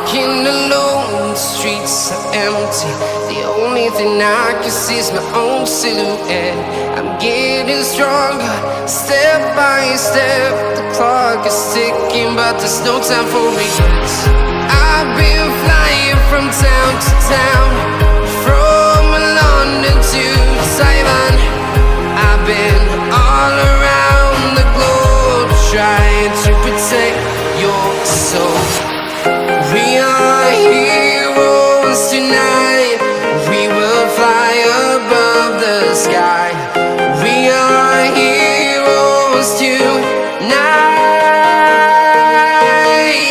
walking alone, the streets are empty. The only thing I can see is my own silhouette. I'm getting stronger, step by step. The clock is ticking, but there's no time for regrets. I've been flying from town to town, from London to Taiwan. I've been all around the globe, trying to protect your soul. We are heroes tonight. We will fly above the sky. We are heroes tonight.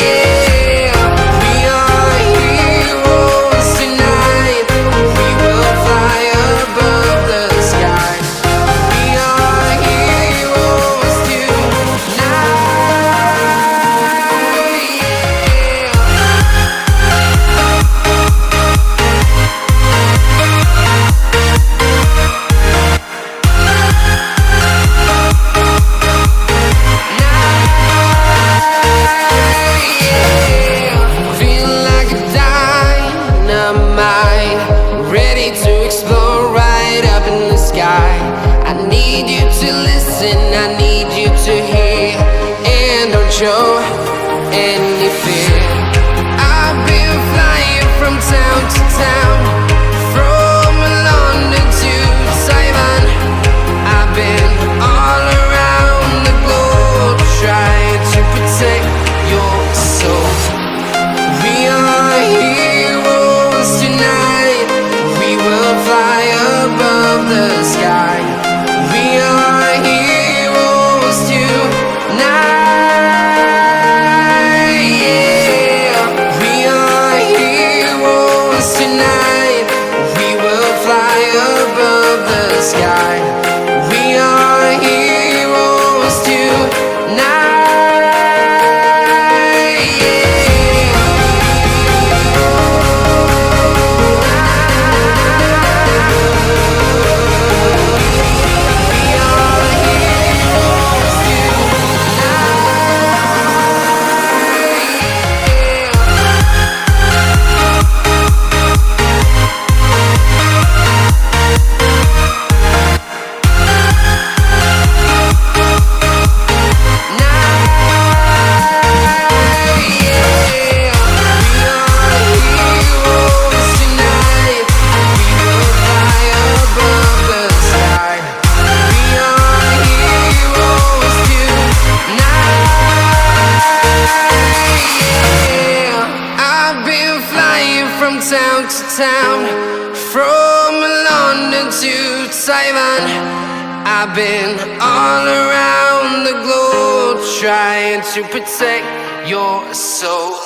Yeah. We are heroes tonight. We will fly above the sky. We are heroes tonight. Feel like a dynamite, ready to explode right up in the sky. I need you to listen, I need you to hear, and don't show any fear. I've been flying from town to town, from London to Taiwan. I've been all around the globe, trying to protect your soul. We are heroes tonight. We will fly above the sky. We are heroes tonight. Yeah. We are heroes tonight. We will fly above the sky. We are heroes tonight. From town to town, from London to Taiwan. I've been all around the globe, trying to protect your soul.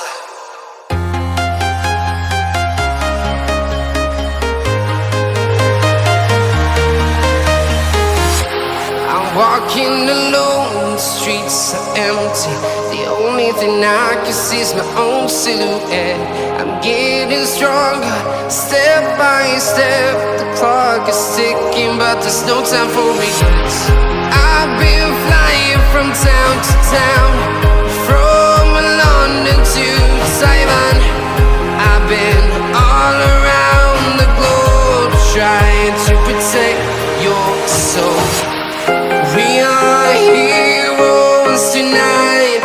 I'm walking alone, the streets are empty. The only thing I can see is my own silhouette. I'm getting stronger, step by step. The clock is ticking, but there's no time for regrets. I've been flying from town to town, from London to Taiwan. I've been all around the globe, trying to protect your soul. We are heroes tonight.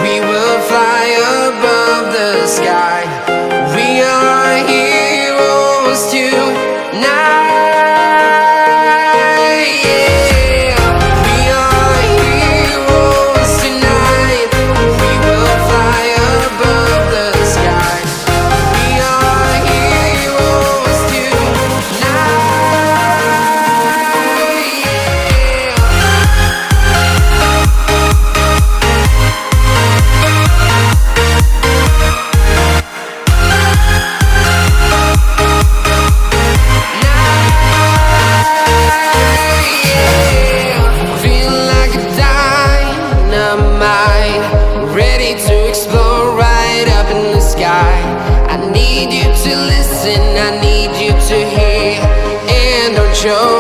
We will fly above the sky. We are heroes tonight. Yeah. We are heroes tonight. We will fly above the sky. We are heroes tonight. I need you to listen, I need you to hear, and don't show